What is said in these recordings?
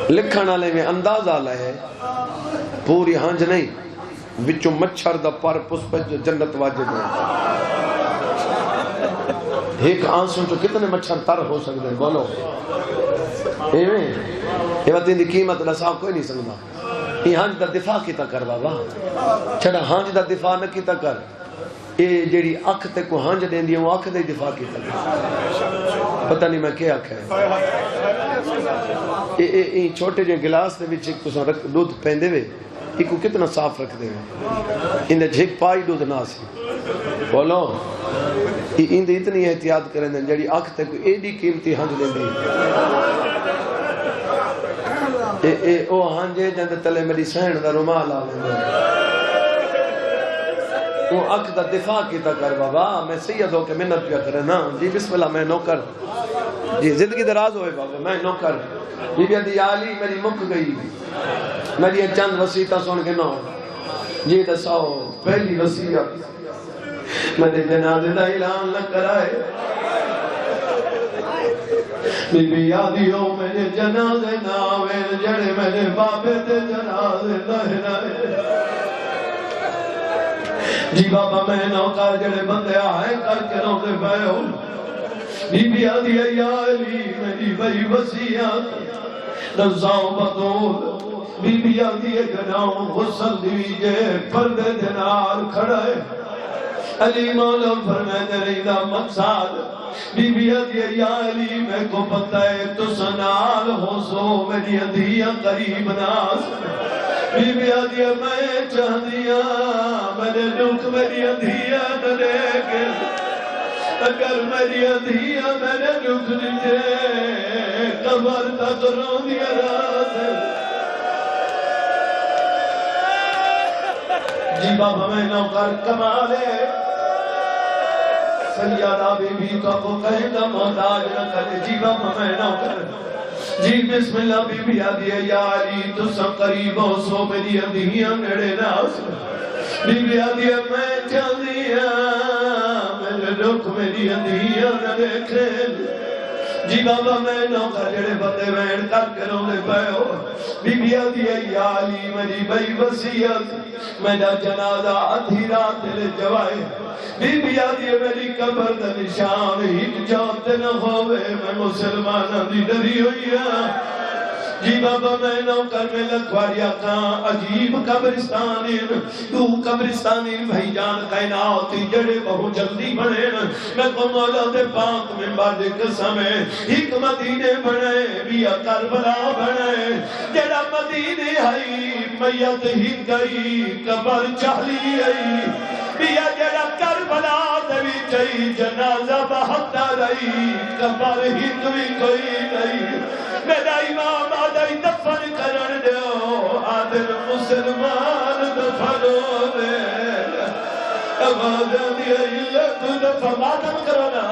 لکھن والے میں اندازہ لائے پوری ہانج نہیں وچوں مچھر دا پر پسپ جو جنت واجب ہے ایک آنسوں جو کتنے مچھر تر ہو سکتے ہیں بولو یہ بات دی قیمت لسا کوئی نہیں سکتا یہ ہانج دا دفاع کیتا کر بابا چھڑا ہانج دا دفاع نہ کیتا کر یہ جیڑی اکھ تے کو ہانج دین دی وہ اکھ دے دفاع کیتا کر پتہ نہیں میں کیا اکھ ہے یہ چھوٹے جو گلاس دے وچ ایک تساں دودھ پیندے وے ایک کو کتنا صاف رکھ دے وے ان دے جھک پائی دودھ نہ سی بولو ان دے اتنی احتیاط کریں دیں جیڑی اکھ تے کوئی ایڈی قیمتی ہانج دین دی او ہانجے جندے تلے میری سہن دا رومال آ لیں وہ اکھ دا دفاع کیتا کر بابا میں سید ہو کے منت پیا کرے نا جی بسم اللہ میں نوکر جی زندگی دراز ہوئے بابا میں نوکر بی بی دی آلی میری مک گئی میری چند وسیعتہ سن کے نو جی دساؤ پہلی وسیعت میں نے جنازے دا اعلان نہ کرائے بی بی آدھی ہو میں نے جنازے نہ آوے جڑے میں نے بابے تے جنازے نہ جی بابا میں نوکر جڑے بندے آئے کر کے روتے پئے ہو بی بی آدھی یا علی میری بڑی وصیت رضاؤں بدول بی بی آدھی گناؤں غسل دیجے پردے دنار کھڑے علی مولا فرمائے رہی مقصد بی بی آدھی یا علی میں کو پتہ ہے تو سنال ہو سو میری ادھیاں قریب ناس بی بی آدھی میں چاہ دیا میں نے دکھ میری ادھیاں نہ دیکھے اگر میری ادھیاں میں نے دکھ دیجے قبر تک رو دیا رات جی بابا میں نوکر کمالے سیادہ بی بی تو کو کہیں گا محتاج نہ کرے جی بابا میں نوکر جی بسم اللہ بی بی آدھی یا علی تو سب قریب ہو سو میری ادھیاں نڑے ناس بی بی آدھی میں چل دیا میرے دکھ میری ادھیاں نہ دیکھے جی بابا میں نوکر جڑے بندے وین کر کے رونے پئے ہو بی بی آدھی یا علی میری بڑی وصیت میرا جنازہ ادھی رات لے جوائے بی بی آدھی میری قبر دا نشان ہی جاتے نہ ہوئے میں مسلمانہ دی ڈری ہوئی ہے جی بابا میں نوکر میں لکھواریا کان عجیب قبرستانین تو قبرستانین بھائی جان کائناتی جڑے بہو جلدی بنے میں کو مولا دے پاک میں بعد قسم ہے ایک مدینے بنے بیا کربلا بنے جڑا مدینے ہائی میت ہی گئی قبر چالی آئی بیا جڑا کربلا دوی چاہی جنازہ بہتا رہی قبر ہی کوئی نہیں میرا امام آدھائی دفن کرن دیو آدھر مسلمان دفن ہونے آواز دیا اللہ تو دفن ماتم کرو نا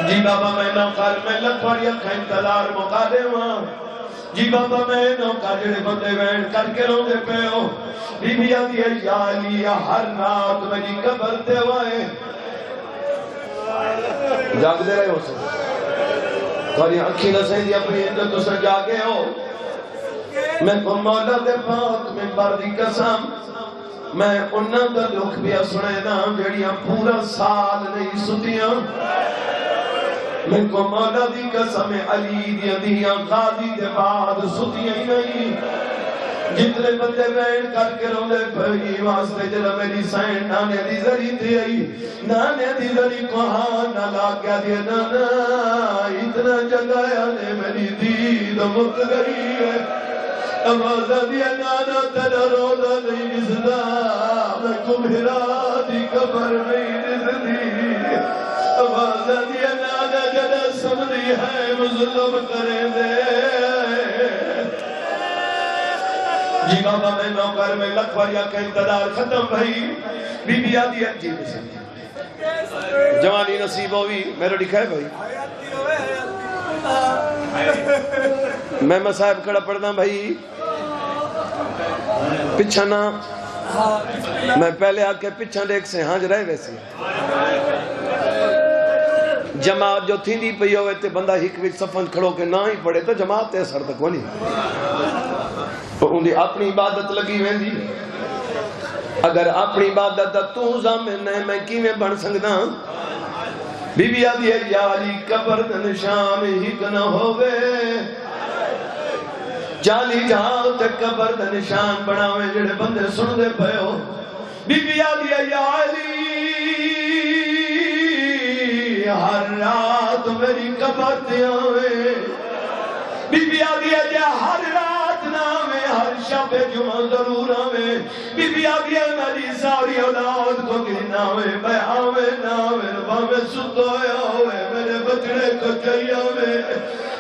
جی بابا میں نوکر میں لکھواری اکھائیں تلار مقادمہ جی بابا میں نوکر جڑے بندے وین کر کے رو دے پہ ہو بی بی آدھی یا علی ہر رات میری قبر دے وائے جاگ دے رہے ہو سکتے تھوڑی اکھی نہ سہی اپنی اندر تو سجا گئے ہو میں کو مولا دے پاک میں بردی قسم میں انہاں دا دکھ بھی سنے نا جڑیاں پورا سال نہیں ستیاں میں کو مولا دی قسم علی دی ادھیاں غازی دے بعد ستیاں ہی نہیں جتنے بندے وین کر کے روندے پہی واسطے جلہ میری سائن نانے دی ذری تھی آئی نانے دی ذری کو ہاں نہ لاگ گیا دیا نانا اتنا جگایا نے میری دید مک گئی ہے آوازہ دیا نانا تیرا روزہ نہیں نزدہ میں کمہرا دی قبر نہیں نزدی آوازہ دیا نانا جلہ سمدی ہے مظلم کریں دے جی بابا میں نوکر میں لکھواریا کا انتدار ختم بھائی بی بی آدھی جی جوانی نصیب ہوئی میرا لکھا ہے بھائی میں مسائب کھڑا پڑھنا بھائی پچھانا میں پہلے آ کے پچھا دیکھ سے ہاں رہے ویسے جماعت جو تھی دی پئی ہوئے تے بندہ ہک وچ صفن کھڑو کے نہ ہی پڑھے تو جماعت تے اثر تک نہیں تو ان دی اپنی عبادت لگی ویندی اگر اپنی عبادت دا تو ضامن ہے میں کیویں بن سکدا بی بی آدھی ہے یا علی قبر دا نشان ہک نہ ہووے جالی جہاں تے قبر دا نشان بناویں جڑے بندے سن دے پئے ہو بی بی آدھی ہے یا علی ہر رات میری قبر تے آویں بی بی آدھی ہے جا ہر رات نہ آویں ہر شب جمعہ ضرور آویں بی بی آدھی ہے میری ساری اولاد کو گرنا آویں بے آویں نہ آویں باویں ستویا ہوئے میرے بچڑے کو چاہیے آویں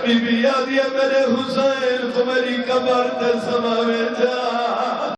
بی بی آدھی ہے میرے حسین کو میری قبر تے سماویں جا